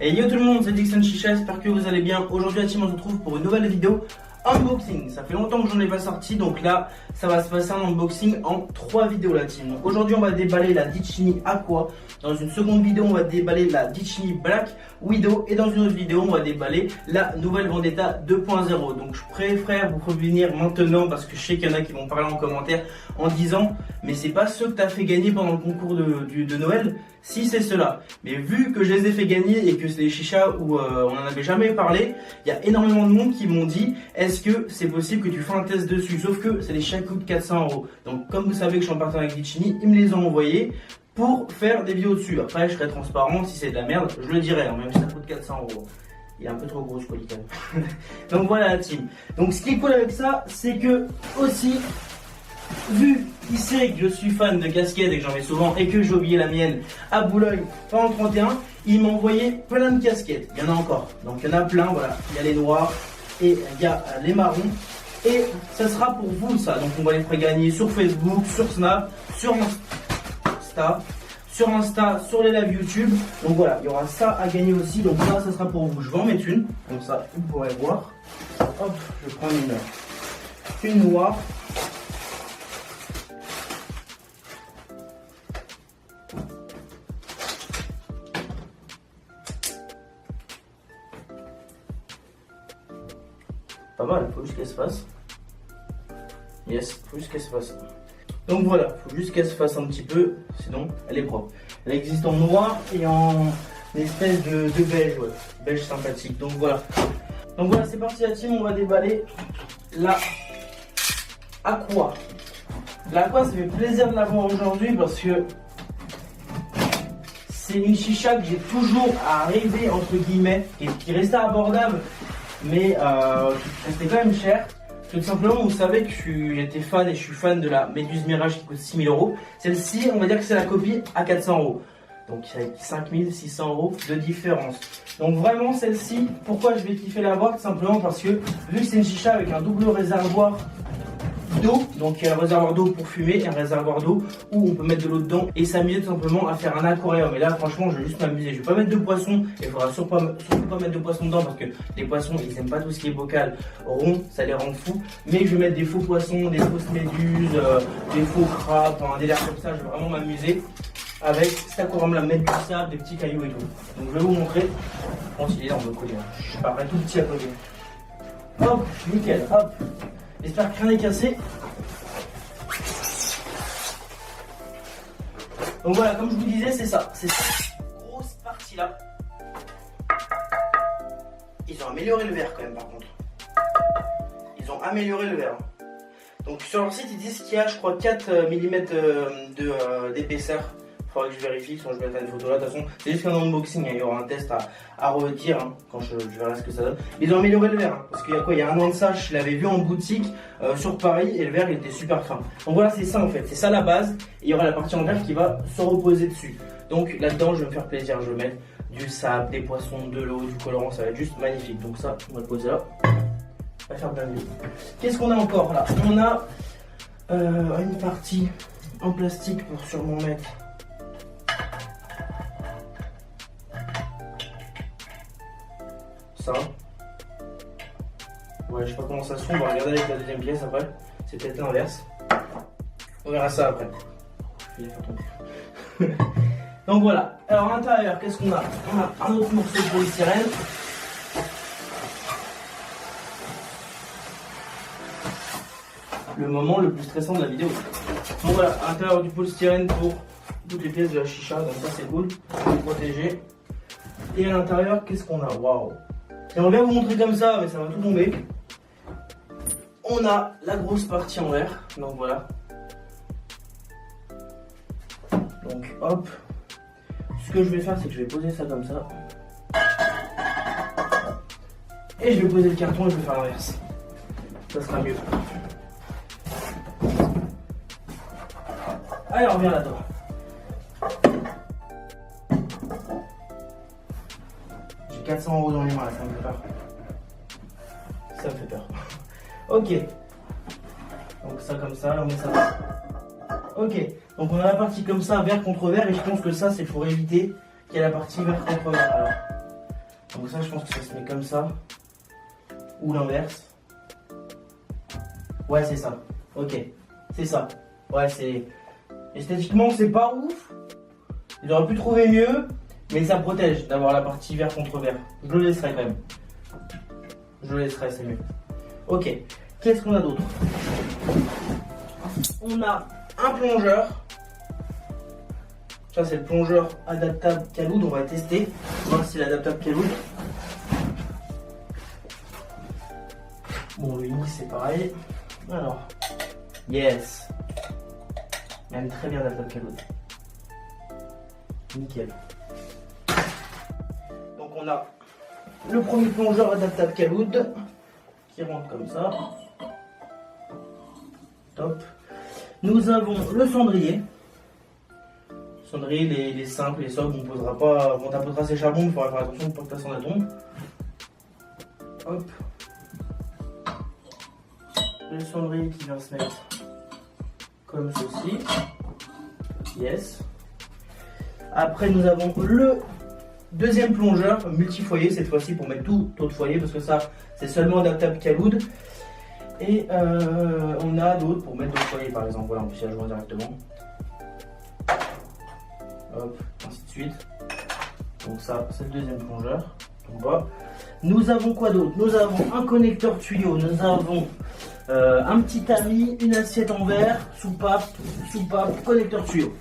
Et yo tout le monde, c'est Dixon Chicha, j'espère que vous allez bien. Aujourd'hui la team on se retrouve pour une nouvelle vidéo unboxing. Ça fait longtemps que j'en ai pas sorti, donc là ça va se passer un unboxing en 3 vidéos la team. Donc aujourd'hui on va déballer la Ditchini Aqua. Dans une seconde vidéo on va déballer la Ditchini Black Widow. Et dans une autre vidéo on va déballer la nouvelle Vendetta 2.0. Donc je préfère vous prévenir maintenant parce que je sais qu'il y en a qui vont parler en commentaire en disant mais c'est pas ceux que tu as fait gagner pendant le concours de Noël. Si c'est cela, mais vu que je les ai fait gagner et que c'est des chichas où on n'en avait jamais parlé, il y a énormément de monde qui m'ont dit est-ce que c'est possible que tu fasses un test dessus, sauf que c'est des chichas qui coûtent 400 €. Donc comme vous savez que je suis en partenariat avec Ditchini, ils me les ont envoyés pour faire des vidéos dessus. Après je serai transparent, si c'est de la merde, je le dirai, hein, même si ça coûte 400 €. Il est un peu trop gros ce colis quand même. Donc voilà la team. Donc ce qui est cool avec ça, c'est que aussi, vu qu'il sait que je suis fan de casquettes et que j'en mets souvent et que j'ai oublié la mienne à Boulogne pendant le 31, il m'a envoyé plein de casquettes. Il y en a encore. Donc il y en a plein, voilà. Il y a les noirs et il y a les marrons. Et ça sera pour vous ça. Donc on va les faire gagner sur Facebook, sur Snap, sur Insta, sur les lives YouTube. Donc voilà, il y aura ça à gagner aussi. Donc ça sera pour vous. Je vais en mettre une. Comme ça, vous pourrez voir. Hop, je prends une noire. Pas mal, faut juste qu'elle se fasse. Yes, faut juste qu'elle se fasse. Donc voilà, faut juste qu'elle se fasse un petit peu, sinon elle est propre. Elle existe en noir et en espèce de beige, ouais, beige sympathique. Donc voilà. Donc voilà, c'est parti la team, on va déballer la Aqua. La Aqua, ça fait plaisir de l'avoir aujourd'hui parce que c'est une chicha que j'ai toujours à rêver entre guillemets, qui restait abordable. Mais qui restait quand même cher. Tout simplement, vous savez que j'étais fan et je suis fan de la Méduse Mirage qui coûte 6 000 €. Celle-ci, on va dire que c'est la copie à 400 €. Donc il y a 5 600 € de différence. Donc vraiment celle-ci, pourquoi je vais kiffer l'avoir? Tout simplement parce que vu que c'est une chicha avec un double réservoir d'eau, donc il y a un réservoir d'eau pour fumer et un réservoir d'eau où on peut mettre de l'eau dedans et s'amuser tout simplement à faire un aquarium. Et là franchement je vais juste m'amuser, je vais pas mettre de poisson et il faudra surtout pas mettre de poisson dedans parce que les poissons ils aiment pas tout ce qui est bocal rond, ça les rend fous. Mais je vais mettre des faux poissons, des fausses méduses, des faux crabes, un délire comme ça. Je vais vraiment m'amuser avec cet aquarium là, mettre du sable, des petits cailloux et tout. Donc je vais vous montrer quand il est dans le collier. Je pareil tout petit à côté. Hop, nickel, hop. J'espère que rien n'est cassé. Donc voilà, comme je vous disais, c'est ça. C'est cette grosse partie là. Ils ont amélioré le verre quand même par contre. Ils ont amélioré le verre. Donc sur leur site ils disent qu'il y a je crois 4 mm d'épaisseur. Il faudra que je vérifie, sinon je vais mettre une photo là. De toute façon, c'est juste un unboxing, hein. Il y aura un test à redire hein, quand je verrai ce que ça donne. Mais ils ont amélioré le verre, hein, parce qu'il y a quoi? Il y a un an de ça, je l'avais vu en boutique sur Paris et le verre il était super fin. Donc voilà, c'est ça en fait, c'est ça la base. Et il y aura la partie en verre qui va se reposer dessus. Donc là-dedans, je vais me faire plaisir, je vais mettre du sable, des poissons, de l'eau, du colorant, ça va être juste magnifique. Donc ça, on va le poser là. On va faire bien mieux. Qu'est-ce qu'on a encore là? On a une partie en plastique pour sûrement mettre. Ça. Ouais, je sais pas comment ça se fait, on va regarder avec la deuxième pièce après. C'est peut-être l'inverse. On verra ça après. Je vais faire tomber. Donc voilà. Alors à l'intérieur, qu'est-ce qu'on a? On a un autre morceau de polystyrène. Le moment le plus stressant de la vidéo. Donc voilà, à l'intérieur du polystyrène pour toutes les pièces de la chicha, donc ça c'est cool, pour les protéger. Et à l'intérieur, qu'est-ce qu'on a? Waouh! J'aimerais bien vous montrer comme ça, mais ça va tout tomber. On a la grosse partie en verre, donc voilà. Donc hop. Ce que je vais faire, c'est que je vais poser ça comme ça. Et je vais poser le carton et je vais faire l'inverse. Ça sera mieux. Allez, on revient là-dedans. J'ai 400 € dans les mains, là, ça me fait peur. Ça me fait peur. Ok. Donc ça comme ça, on met ça là. Ok. Donc on a la partie comme ça, verre contre verre, et je pense que ça c'est pour éviter qu'il y ait la partie verre contre verre. Alors, Donc ça je pense que ça se met comme ça. Ou l'inverse. Ouais c'est ça. Ok. C'est ça. Ouais c'est... Esthétiquement c'est pas ouf. Ils auraient pu trouver mieux. Mais ça protège d'avoir la partie vert contre vert. Je le laisserai quand même. Je le laisserai, c'est mieux. Ok. Qu'est-ce qu'on a d'autre? On a un plongeur. Ça c'est le plongeur adaptable Calude. On va tester. Voir si l'adaptable Calude. Bon, le Mini c'est pareil. Alors, yes. Même très bien l'adaptable Calude. Nickel. Donc on a le premier plongeur adaptable Calude qui rentre comme ça. Top. Nous avons le cendrier. Cendrier, les simples, les sobres, on posera pas. On tapotera ses charbons, il faudra faire attention pour pas que ça s'en tombe. Hop. Le cendrier qui vient se mettre comme ceci. Yes. Après nous avons le deuxième plongeur multi-foyer cette fois-ci pour mettre tout autre foyer parce que ça c'est seulement adaptable Calude. Et on a d'autres pour mettre d'autres foyers par exemple. Voilà, on peut s'y rejoindre directement. Hop, ainsi de suite. Donc ça c'est le deuxième plongeur. Donc, voilà. Nous avons quoi d'autre? Nous avons un connecteur tuyau, nous avons un petit tamis, une assiette en verre, soupape, connecteur tuyau.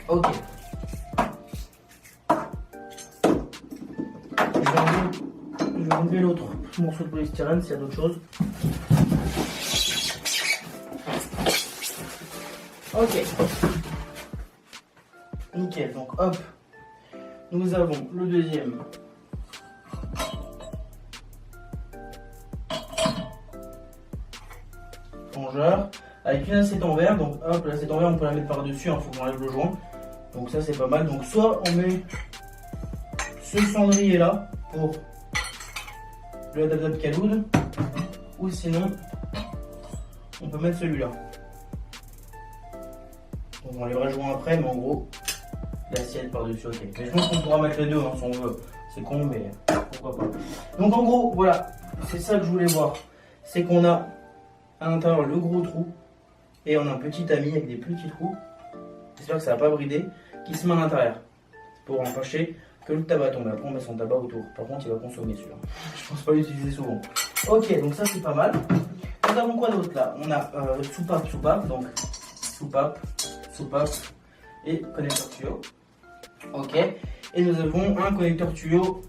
Ok. Je vais enlever l'autre morceau de polystyrène s'il y a d'autres choses. Ok. Nickel, donc hop. Nous avons le deuxième. Plongeur. Avec une assiette en verre, donc hop, l'assiette en verre on peut la mettre par dessus, il faut qu'on enlève le joint. Donc ça c'est pas mal. Donc soit on met ce cendrier là pour le adaptable Calude, ou sinon on peut mettre celui-là. Donc on enlèvera le joint après, mais en gros l'assiette par dessus, ok. Mais je pense qu'on pourra mettre les deux hein, si on veut. C'est con mais pourquoi pas. Donc en gros voilà, c'est ça que je voulais voir. C'est qu'on a à l'intérieur le gros trou et on a un petit tamis avec des petits trous. J'espère que ça va pas brider, qui se met à l'intérieur pour empêcher que le tabac tombe. Après on met son tabac autour. Par contre il va consommer celui-là. Je pense pas l'utiliser souvent. Ok, donc ça c'est pas mal. Nous avons quoi d'autre là? On a soupape, donc soupape et connecteur tuyau. Ok. Et nous avons un connecteur tuyau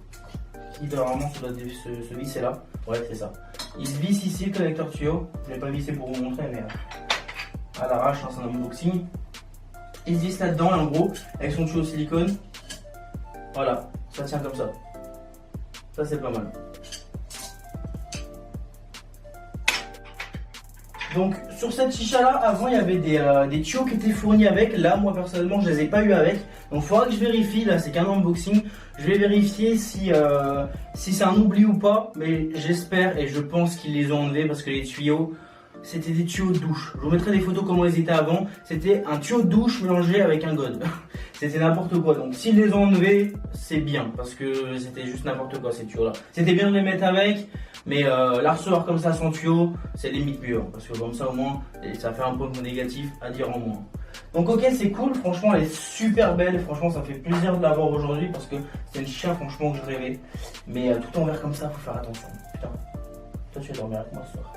qui normalement ça doit se visser là. Ouais c'est ça. Il se visse ici le connecteur tuyau. Je vais pas visser pour vous montrer mais à l'arrache, hein, c'est un unboxing. Il se visse là-dedans en gros avec son tuyau silicone. Voilà, ça tient comme ça. Ça c'est pas mal. Donc sur cette chicha là, avant il y avait des tuyaux qui étaient fournis avec. Là moi personnellement je les ai pas eu avec. Donc il faudra que je vérifie, là c'est qu'un unboxing. Je vais vérifier si c'est un oubli ou pas. Mais j'espère et je pense qu'ils les ont enlevés parce que les tuyaux, c'était des tuyaux de douche. Je vous mettrai des photos comment ils étaient avant. C'était un tuyau de douche mélangé avec un god. C'était n'importe quoi. Donc s'ils les ont enlevés, c'est bien. Parce que c'était juste n'importe quoi ces tuyaux là. C'était bien de les mettre avec. Mais la recevoir comme ça sans tuyau, c'est limite mieux. Parce que comme ça au moins, ça fait un point négatif à dire en moins. Donc ok c'est cool, franchement elle est super belle. Franchement ça me fait plaisir de l'avoir aujourd'hui. Parce que c'est une chicha franchement que je rêvais. Mais tout en vert comme ça, faut faire attention. Putain, toi tu vas dormir avec moi ce soir.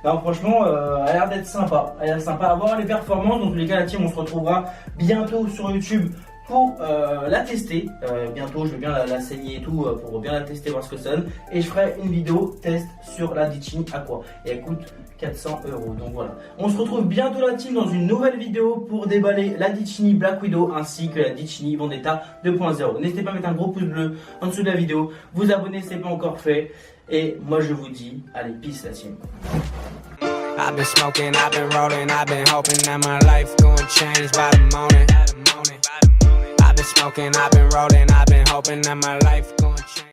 Non franchement elle a l'air d'être sympa. Elle a l'air sympa à voir les performances. Dans tous les cas la team on se retrouvera bientôt sur YouTube pour la tester. Bientôt je vais bien la saigner et tout pour bien la tester, voir ce que ça donne. Et je ferai une vidéo test sur la Ditchini Aqua. Et elle coûte 400 €. Donc voilà. On se retrouve bientôt la team dans une nouvelle vidéo pour déballer la Ditchini Black Widow ainsi que la Ditchini Vendetta 2.0. N'hésitez pas à mettre un gros pouce bleu en dessous de la vidéo. Vous abonner si ce n'est pas encore fait. Et moi je vous dis, allez peace la team. I've been smoking, I've been rolling, I've been hoping that my life gonna change by the morning. I've been smoking, I've been rolling, I've been hoping that my life gonna